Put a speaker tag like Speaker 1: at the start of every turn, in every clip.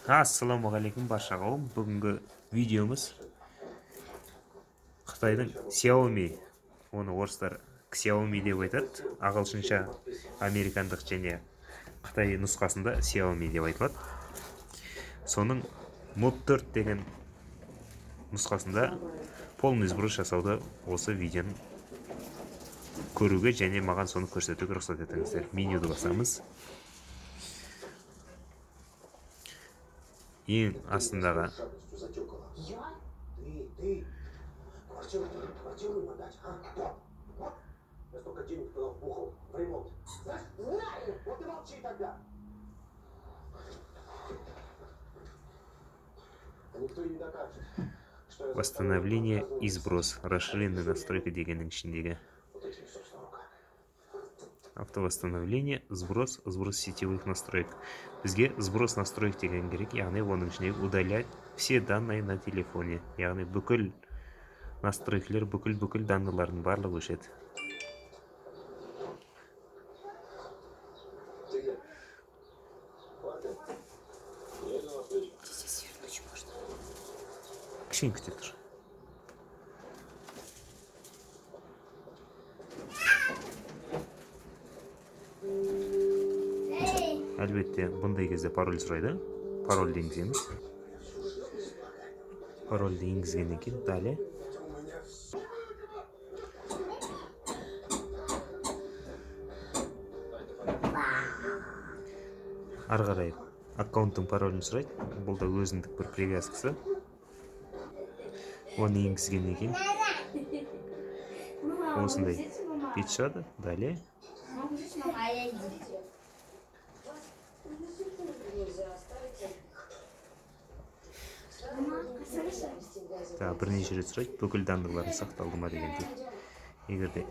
Speaker 1: Ассалаумағалейкум барша қауым. Бүгінгі видеомыз Қытайдың Xiaomi, оны орыстар Xiaomi деп айтады, ағылшынша американдық және Қытай нұсқасында Xiaomi деп айтылады. Соның Mod 4 деген нұсқасында полный сброс жасауды осы видеоны көруге және маған соны көрсетуге рұқсат етіңіздер. Менюді басамыз. Ең астындағы восстановление и сброс, расширенная настройка дегеннің ішіндегі автовосстановление, сброс сетевых настроек. Бізге сброс настроек деген керек, яғни оның ішіндегі удалять все данные на телефоне, яғни бүкіл настройкілер, бүкіл данныйлардың барлығы өшеді. Кішкене күте тұр. Әлбетте, бұндай кезде пароль сұрайды. Парольді енгіземіз. Парольді енгізгеннен кейін далее ары қарай аккаунттың паролін сұрайды. Бұл да өзіндік бір привязкасы. Оны енгізгеннен кейін осындай бет шығады. Далее бірнеше рет сұрайды, бүкіл данныйларың сақталды ма дегенде. Егерде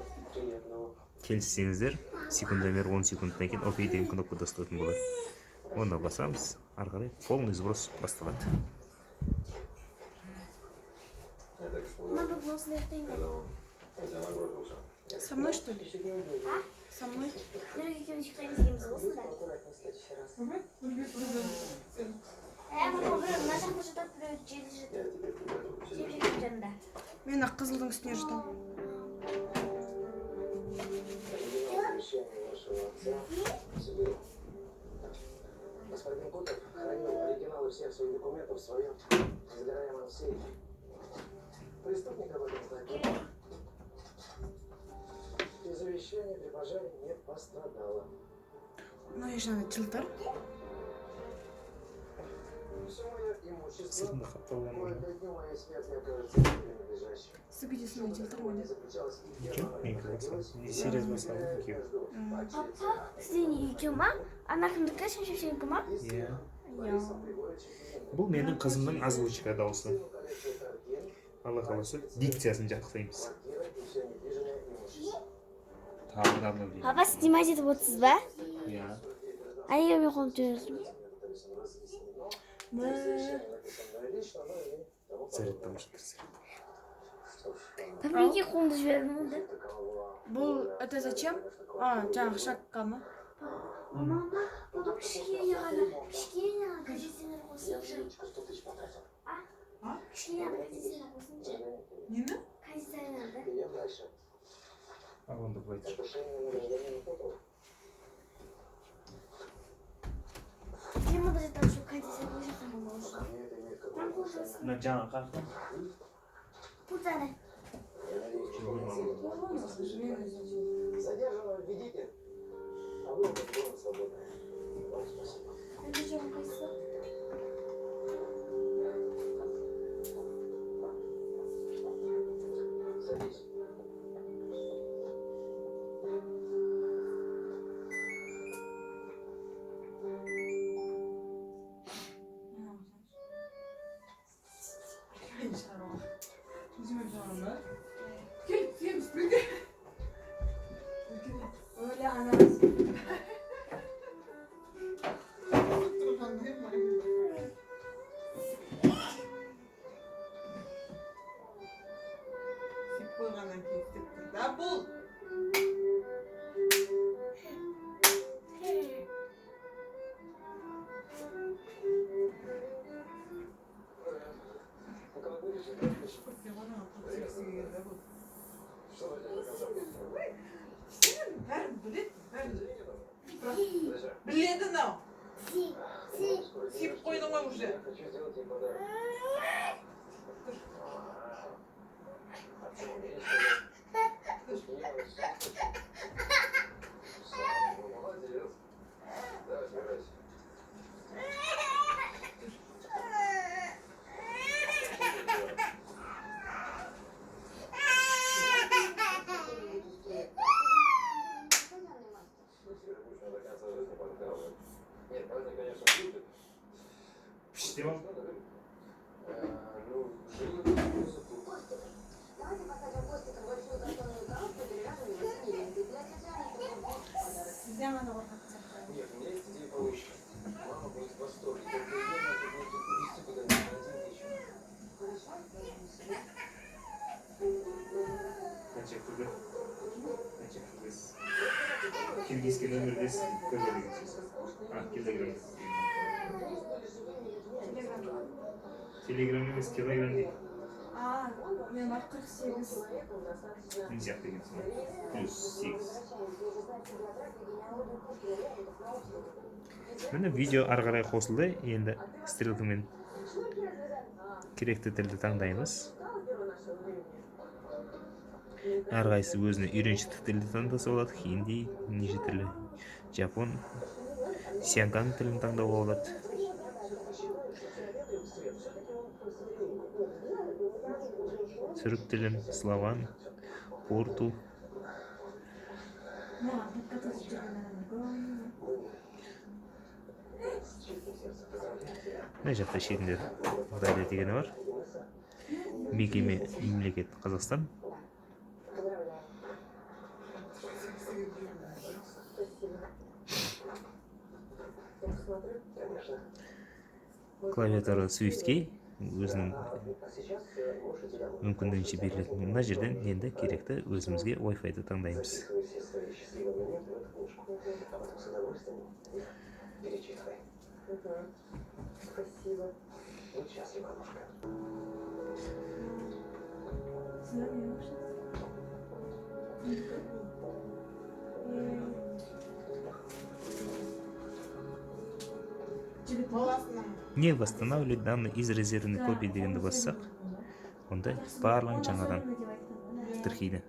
Speaker 1: келіссеңіздер, секундомер 10 секундтан кейін ОК деген кнопка доступен болады. Оны басамыз, ары қарай полный сброс басталады.
Speaker 2: Со мной, что ли? Со мной? Мен ақ қызылдың үстіне жатам.
Speaker 3: Господин Котов хранил оригиналы всех своих документов в своем сгораемом сейфе. Преступник об этом знает. И завещание при пожаре не пострадало.
Speaker 2: Ну и же тилтар.
Speaker 3: Все мое имущество, мой дню моей смерти окажется принадлежащим.
Speaker 2: Субъединительный тилтар мой.
Speaker 1: Серия басалды екен.
Speaker 4: Сен екеуі ана кімдікі шешешенікі ма?
Speaker 1: Иә. Бұл менің қызымның озвучка дауысы. Алла қаласа дикциясын жақтаймыз. Тағы да обновление.
Speaker 4: Папа, снимать етіп отырсыз ба?
Speaker 1: Иә.
Speaker 4: Неге мен қолып жүресің?
Speaker 1: Зарядтан шығып.
Speaker 4: Папа, неге қолымды жібердің онда?
Speaker 2: Бұл, это зачем? Жаңағы шаққа ма?
Speaker 4: Мама, бұл кішкене ғана газеттен қосыншы. Кішкене газеттен қосыншы.
Speaker 2: Нені?
Speaker 4: Газеттен.
Speaker 1: Онда бұлай тұр.
Speaker 4: Сен мұнда жатам şu газеттен қосыншы қамын олшы.
Speaker 1: Жаңа қақта.
Speaker 4: Burada ne?
Speaker 3: Задержанного введите. А вы уже свободны. Вам спасибо.
Speaker 4: Ben de canım kayısı.
Speaker 3: Садись.
Speaker 2: Öyle anasını.
Speaker 5: Біледі мынау.
Speaker 4: Си, си.
Speaker 5: Сиіп қойдың ғой уже.
Speaker 3: Я хочу сделать ей подарок. А почему мне не сказал? Молодец. Давай, собирайся. Ну, теперь будешь до конца жизни подкалывать. Нет, праздник, конечно, будет.
Speaker 1: Піште ма?
Speaker 3: Ну, живо музыку.
Speaker 4: Давайте посадим Костика в большую картонную коробку и перевяжем его синей лентой. Для Татьяны это будет подарок.
Speaker 2: Взяла на урок.
Speaker 3: Нет, у меня есть идея получше. Мама будет в восторге. Только ее надо будет увезти куда-нибудь на один вечер.
Speaker 4: Хорошо, возьму себе.
Speaker 1: Қанша күгі? Қанша күгіз? Киргизский номердес күгі деген сөз. Килограмм. Телеграм емес, килограмм дейді.
Speaker 2: Мен бар 48.
Speaker 1: Мен сияқты деген соң. Плюс 8. Міне видео ары қарай қосылды. Енді стрелкамен керекті тілді таңдаймыз. Әрқайсысы өзіне үйреншікті тілді таңдаса болады. Хинди, неше тілі, жапон, сианкан тілін таңдауға болады. Түрік тілін, славан, порту.
Speaker 2: Маған подготовить жүрген
Speaker 1: Мына жақта шетінде Дайля дегені бар. Мекеме мемлекет Қазақстан. Клавиатура Swift-ке өзінің мүмкіндігінше берілетін. Мына жерден енді керекті өзімізге Wi-Fi-ді таңдаймыз.
Speaker 3: Все свои счастливые моменты в эту книжку. А потом с удовольствием перечитывай. Спасибо. Будь счастлива, бабушка.
Speaker 5: Баласының.
Speaker 1: Не восстанавливать данные из резервной копии дегенді бассақ, онда барлығын жаңадан тіркейді.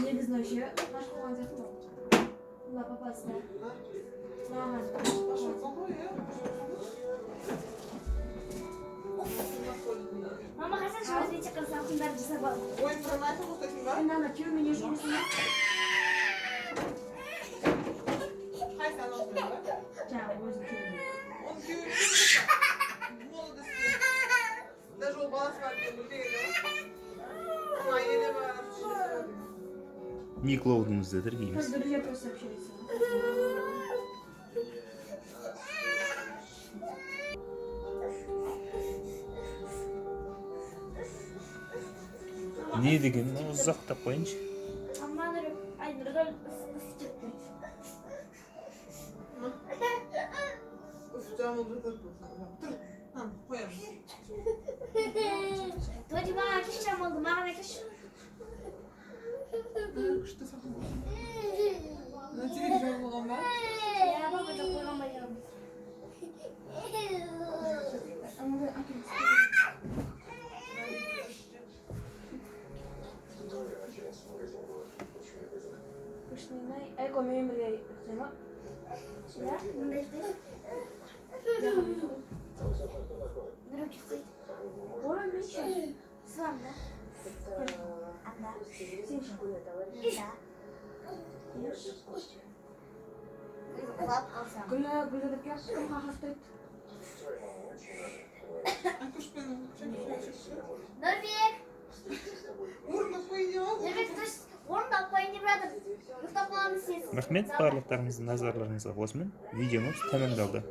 Speaker 2: Негізі ше наш қоған сияқты. Мына папасына. Маған.
Speaker 5: Пошыққан ғой, иә?
Speaker 4: Мама, қайсаңшы өзбекше қыз алтындарды жасап ал.
Speaker 5: Ойындарын айтып отырсың ба?
Speaker 2: Енді ана күйеуімен жүргізіп
Speaker 5: Қайсы анаусын ба?
Speaker 2: жаңағы өзі күйеуімен.
Speaker 5: Оның күйеуі молодости. Даже ол баласы бар деп білмеген. Оның әйелі бар.
Speaker 1: Ник Лоуденізді тіркейміз.
Speaker 2: Біз друзья просто общались.
Speaker 1: Не деген ұзақтап қойыншы.
Speaker 4: Амманы айдырған ысып кетті.
Speaker 5: Жамыл жатады. Тұр. Қоямыз.
Speaker 4: Тоди маған әкеш жамылды, маған әкеш.
Speaker 5: Күшті сақын. На телевизор болған ба?
Speaker 4: Я баба да қойған ба екен.
Speaker 2: Эко мен бірге ұйықтайма.
Speaker 4: Ja, мындай істейсің. Нұрып жүктейді.
Speaker 2: Ой, мен ше.
Speaker 4: Сылам да? Анда.
Speaker 2: Сен ше.
Speaker 4: Да. Құлап қалсам.
Speaker 2: Гүлі деп кім қағастайды.
Speaker 5: Акушпен
Speaker 4: Нұрбек!
Speaker 5: орындап қойын деп алды.
Speaker 4: Нұрбек, дұрыс орындап қойын деп жатыр. Ұйықтап қаламыз сенсіз.
Speaker 1: Рахмет, барлықтарыңыздың назарларыңызға осымен видеомыз тәмамдалды.